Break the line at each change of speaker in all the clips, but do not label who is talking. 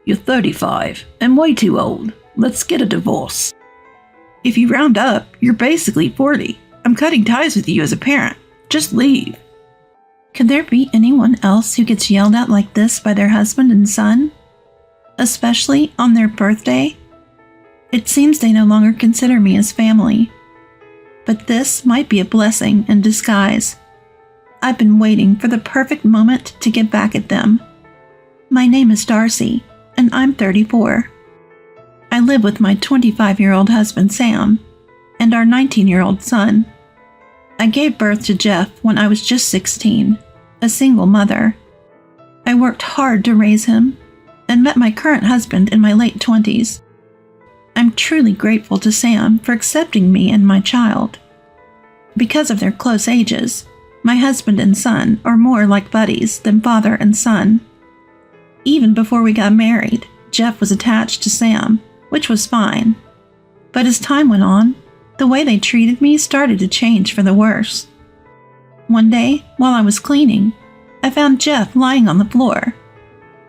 You're 35 and way too old. Let's get a divorce. If you round up, you're basically 40. I'm cutting ties with you as a parent. Just leave.
Could there be anyone else who gets yelled at like this by their husband and son? Especially on their birthday? It seems they no longer consider me as family. But this might be a blessing in disguise. I've been waiting for the perfect moment to get back at them. My name is Darcy, and I'm 34. I live with my 25-year-old husband Sam, and our 19-year-old son. I gave birth to Jeff when I was just 16, a single mother. I worked hard to raise him, and met my current husband in my late 20s. I'm truly grateful to Sam for accepting me and my child. Because of their close ages, my husband and son are more like buddies than father and son. Even before we got married, Jeff was attached to Sam, which was fine. But as time went on, the way they treated me started to change for the worse. One day, while I was cleaning, I found Jeff lying on the floor.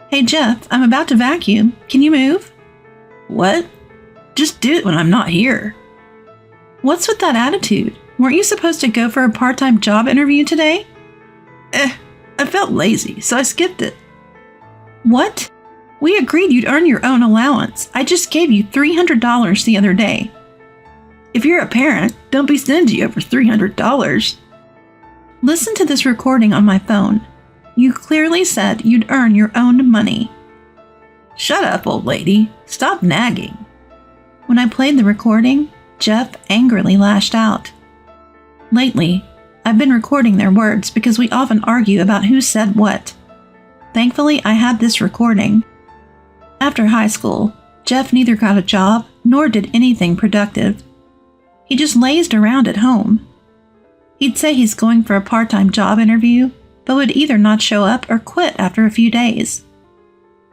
"Hey Jeff, I'm about to vacuum. Can you move?"
What? Just do it when I'm not here.
What's with that attitude? Weren't you supposed to go for a part-time job interview today?
I felt lazy, so I skipped it.
What? We agreed you'd earn your own allowance. I just gave you $300 the other day.
If you're a parent, don't be stingy over $300.
Listen to this recording on my phone. You clearly said you'd earn your own money.
Shut up, old lady. Stop nagging.
When I played the recording, Jeff angrily lashed out. Lately, I've been recording their words because we often argue about who said what. Thankfully, I had this recording. After high school, Jeff neither got a job nor did anything productive. He just lazed around at home. He'd say he's going for a part-time job interview, but would either not show up or quit after a few days.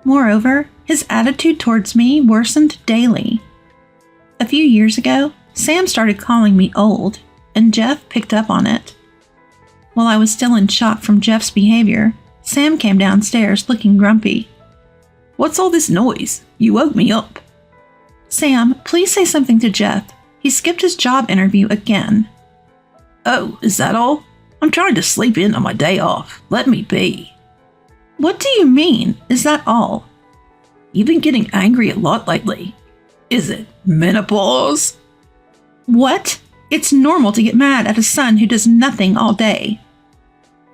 Moreover, his attitude towards me worsened daily. A few years ago, Sam started calling me old, and Jeff picked up on it. While I was still in shock from Jeff's behavior, Sam came downstairs looking grumpy.
What's all this noise? You woke me up.
Sam, please say something to Jeff. He skipped his job interview again.
Oh, is that all? I'm trying to sleep in on my day off. Let me be.
What do you mean? Is that all?
You've been getting angry a lot lately. Is it menopause?
What? It's normal to get mad at a son who does nothing all day.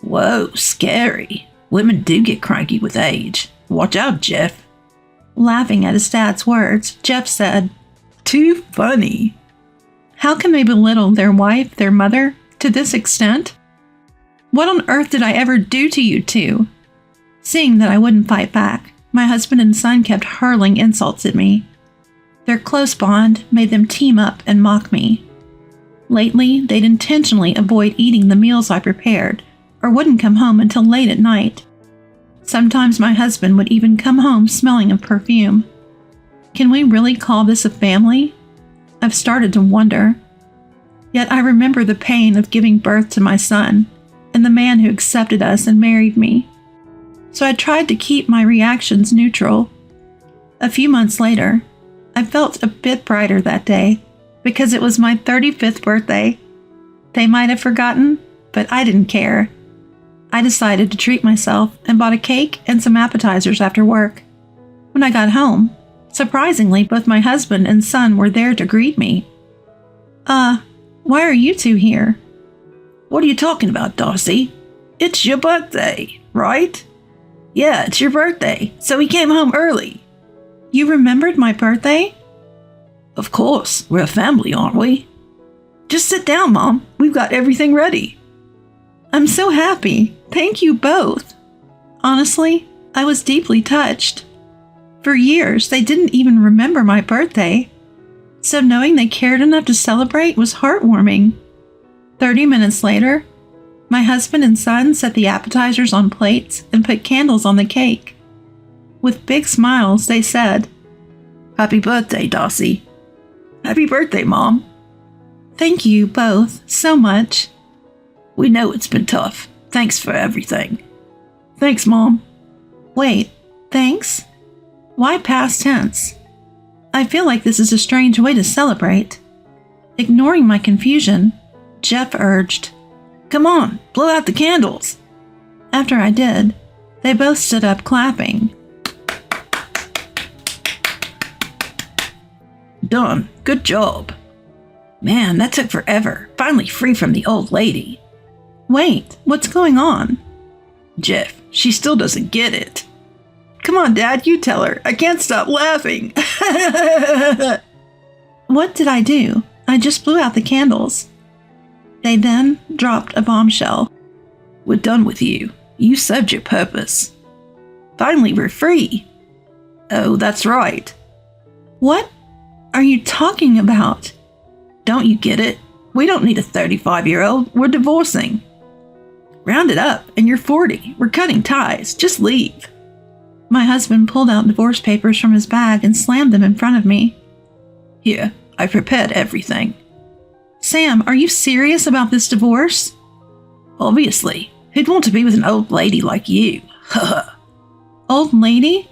Whoa, scary. Women do get cranky with age. Watch out, Jeff.
Laughing at his dad's words, Jeff said,
Too funny.
How can they belittle their wife, their mother, to this extent? What on earth did I ever do to you two? Seeing that I wouldn't fight back, my husband and son kept hurling insults at me. Their close bond made them team up and mock me. Lately, they'd intentionally avoid eating the meals I prepared, or wouldn't come home until late at night. Sometimes my husband would even come home smelling of perfume. Can we really call this a family? I've started to wonder. Yet I remember the pain of giving birth to my son, and the man who accepted us and married me. So I tried to keep my reactions neutral. A few months later, I felt a bit brighter that day, because it was my 35th birthday. They might have forgotten, but I didn't care. I decided to treat myself and bought a cake and some appetizers after work. When I got home, surprisingly, both my husband and son were there to greet me. Why are you two here?
What are you talking about, Darcy? It's your birthday, right? Yeah, it's your birthday, so we came home early.
You remembered my birthday?
Of course, we're a family, aren't we? Just sit down, Mom. We've got everything ready.
I'm so happy. Thank you both. Honestly, I was deeply touched. For years, they didn't even remember my birthday. So knowing they cared enough to celebrate was heartwarming. 30 minutes later, my husband and son set the appetizers on plates and put candles on the cake. With big smiles, they said,
Happy birthday, Darcy. Happy birthday, Mom.
Thank you both so much.
We know it's been tough. Thanks for everything. Thanks, Mom.
Wait, thanks? Why past tense? I feel like this is a strange way to celebrate. Ignoring my confusion, Jeff urged,
Come on, blow out the candles.
After I did, they both stood up clapping.
Done. Good job. Man, that took forever. Finally free from the old lady.
Wait, what's going on?
Jeff, she still doesn't get it. Come on, Dad, you tell her. I can't stop laughing.
What did I do? I just blew out the candles. They then dropped a bombshell.
We're done with you. You served your purpose. Finally, we're free. Oh, that's right.
What are you talking about?
Don't you get it? We don't need a 35-year-old. We're divorcing. Round it up, and you're 40. We're cutting ties. Just leave.
My husband pulled out divorce papers from his bag and slammed them in front of me.
Here, I prepared everything.
Sam, are you serious about this divorce?
Obviously. Who'd want to be with an old lady like you?
Old lady?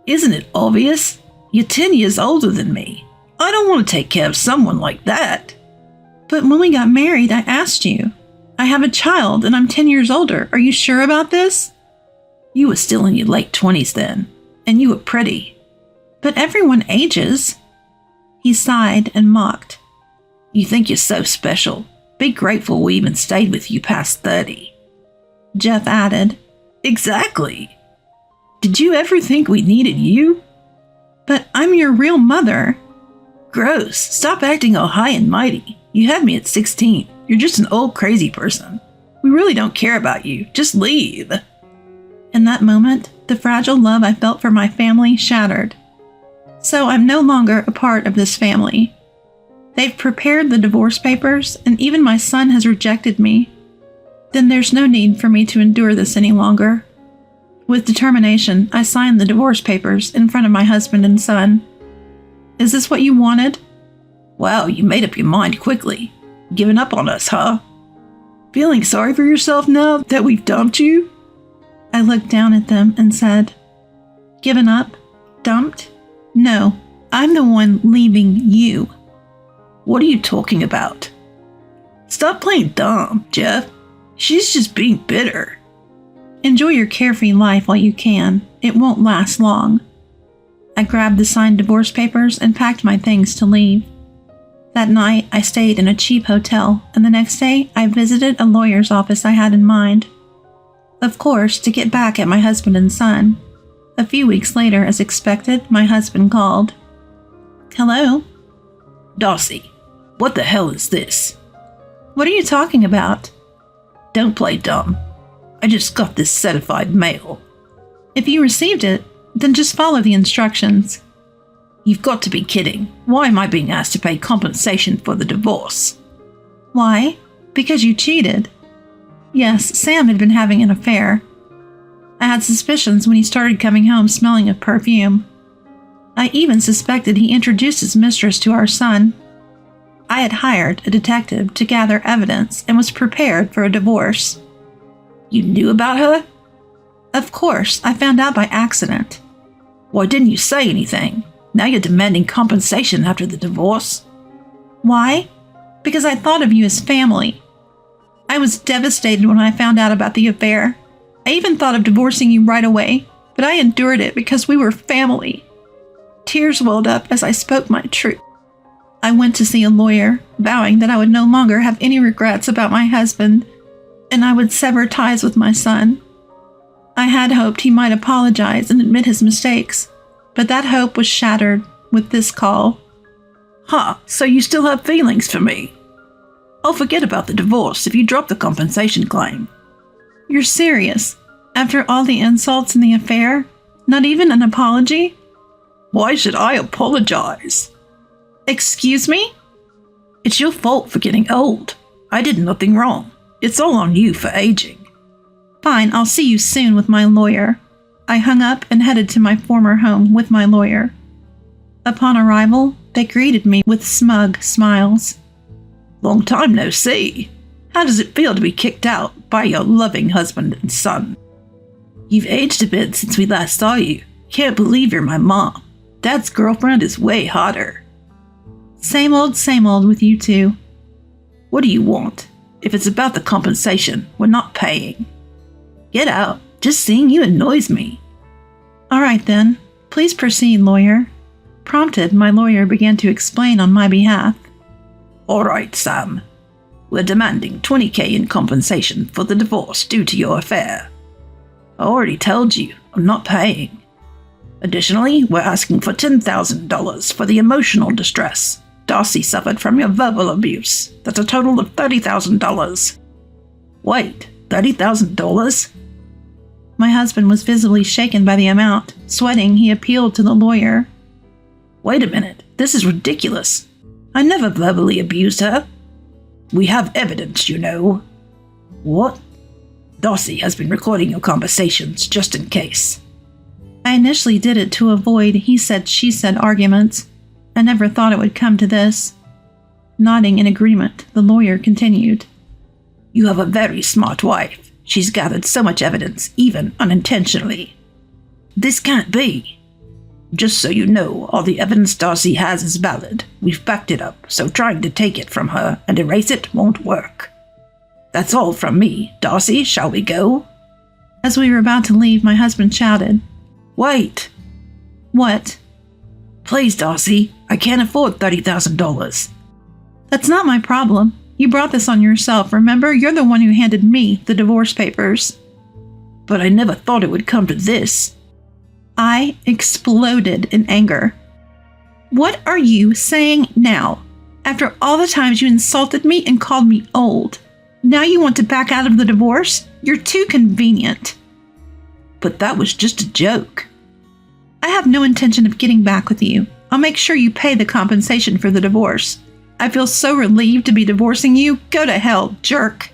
Isn't it obvious? You're 10 years older than me. I don't want to take care of someone like that.
But when we got married, I asked you. I have a child and I'm 10 years older. Are you sure about this?
You were still in your late 20s then, and you were pretty.
But everyone ages. He sighed and mocked.
You think you're so special. Be grateful we even stayed with you past 30.
Jeff added.
Exactly. Did you ever think we needed you?
But I'm your real mother.
Gross. Stop acting all high and mighty. You had me at 16. You're just an old crazy person. We really don't care about you. Just leave.
In that moment, the fragile love I felt for my family shattered. So I'm no longer a part of this family. They've prepared the divorce papers, and even my son has rejected me. Then there's no need for me to endure this any longer. With determination, I signed the divorce papers in front of my husband and son. Is this what you wanted?
Wow, you made up your mind quickly. Giving up on us, huh? Feeling sorry for yourself now that we've dumped you?
I looked down at them and said, Given up? Dumped? No, I'm the one leaving you.
What are you talking about? Stop playing dumb, Jeff. She's just being bitter.
Enjoy your carefree life while you can. It won't last long. I grabbed the signed divorce papers and packed my things to leave. That night, I stayed in a cheap hotel, and the next day, I visited a lawyer's office I had in mind. Of course, to get back at my husband and son. A few weeks later, as expected, my husband called. Hello?
Darcy, what the hell is this?
What are you talking about?
Don't play dumb. I just got this certified mail.
If you received it, then just follow the instructions.
You've got to be kidding. Why am I being asked to pay compensation for the divorce?
Why? Because you cheated. Yes, Sam had been having an affair. I had suspicions when he started coming home smelling of perfume. I even suspected he introduced his mistress to our son. I had hired a detective to gather evidence and was prepared for a divorce.
You knew about her?
Of course, I found out by accident.
Why didn't you say anything? Now you're demanding compensation after the divorce.
Why? Because I thought of you as family. I was devastated when I found out about the affair. I even thought of divorcing you right away, but I endured it because we were family. Tears welled up as I spoke my truth. I went to see a lawyer, vowing that I would no longer have any regrets about my husband, and I would sever ties with my son. I had hoped he might apologize and admit his mistakes, but that hope was shattered with this call.
So you still have feelings for me? I'll forget about the divorce if you drop the compensation claim.
You're serious? After all the insults in the affair? Not even an apology?
Why should I apologize?
Excuse me?
It's your fault for getting old. I did nothing wrong. It's all on you for aging.
Fine, I'll see you soon with my lawyer. I hung up and headed to my former home with my lawyer. Upon arrival, they greeted me with smug smiles.
Long time no see. How does it feel to be kicked out by your loving husband and son? You've aged a bit since we last saw you. Can't believe you're my mom. Dad's girlfriend is way hotter.
Same old with you two.
What do you want? If it's about the compensation, we're not paying. Get out. Just seeing you annoys me.
All right then. Please proceed, lawyer. Prompted, my lawyer began to explain on my behalf.
All right, Sam. We're demanding $20,000 in compensation for the divorce due to your affair. I already told you, I'm not paying. Additionally, we're asking for $10,000 for the emotional distress Darcy suffered from your verbal abuse. That's a total of $30,000. Wait, $30,000?
My husband was visibly shaken by the amount. Sweating, he appealed to the lawyer.
Wait a minute, this is ridiculous. I never verbally abused her. We have evidence, you know. What? Darcy has been recording your conversations just in case.
I initially did it to avoid he said, she said arguments. I never thought it would come to this. Nodding in agreement, the lawyer continued.
You have a very smart wife. She's gathered so much evidence, even unintentionally. This can't be. Just so you know, all the evidence Darcy has is valid. We've backed it up, so trying to take it from her and erase it won't work. That's all from me. Darcy, shall we go?
As we were about to leave, my husband shouted.
Wait.
What?
Please, Darcy. I can't afford $30,000.
That's not my problem. You brought this on yourself, remember? You're the one who handed me the divorce papers.
But I never thought it would come to this.
I exploded in anger. What are you saying now? After all the times you insulted me and called me old, now you want to back out of the divorce? You're too convenient.
But that was just a joke.
I have no intention of getting back with you. I'll make sure you pay the compensation for the divorce. I feel so relieved to be divorcing you. Go to hell, jerk.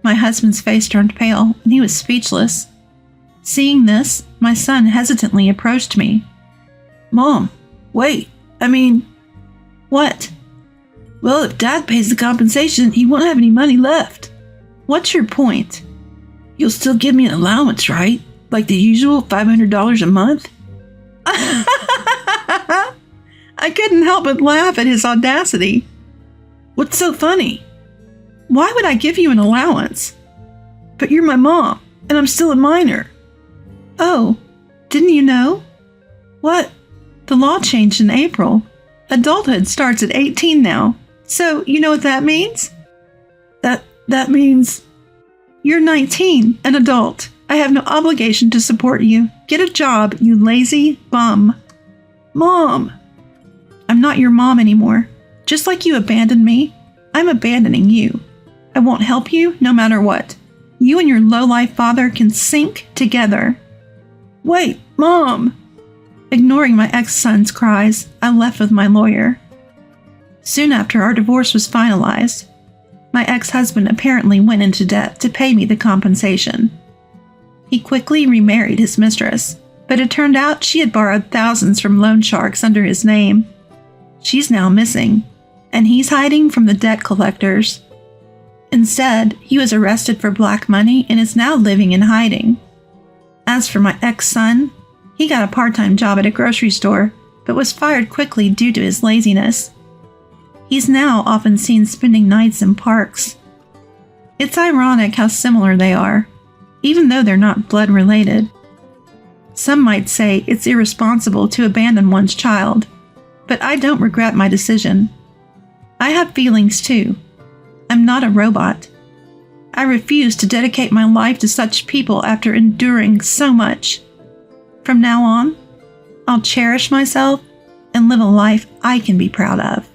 My husband's face turned pale, and he was speechless. Seeing this, my son hesitantly approached me.
Mom, wait,
What?
Well, if Dad pays the compensation, he won't have any money left.
What's your point?
You'll still give me an allowance, right? Like the usual $500 a month?
I couldn't help but laugh at his audacity.
What's so funny?
Why would I give you an allowance?
But you're my mom, and I'm still a minor.
Oh, didn't you know?
What?
The law changed in April. Adulthood starts at 18 now. So, you know what that means?
That means...
You're 19, an adult. I have no obligation to support you. Get a job, you lazy bum.
Mom!
I'm not your mom anymore. Just like you abandoned me, I'm abandoning you. I won't help you no matter what. You and your low-life father can sink together.
Wait, Mom!
Ignoring my ex-son's cries, I left with my lawyer. Soon after our divorce was finalized, my ex-husband apparently went into debt to pay me the compensation. He quickly remarried his mistress, but it turned out she had borrowed thousands from loan sharks under his name. She's now missing, and he's hiding from the debt collectors. Instead, he was arrested for black money and is now living in hiding. As for my ex-son, he got a part-time job at a grocery store, but was fired quickly due to his laziness. He's now often seen spending nights in parks. It's ironic how similar they are, even though they're not blood-related. Some might say it's irresponsible to abandon one's child, but I don't regret my decision. I have feelings too. I'm not a robot. I refuse to dedicate my life to such people after enduring so much. From now on, I'll cherish myself and live a life I can be proud of.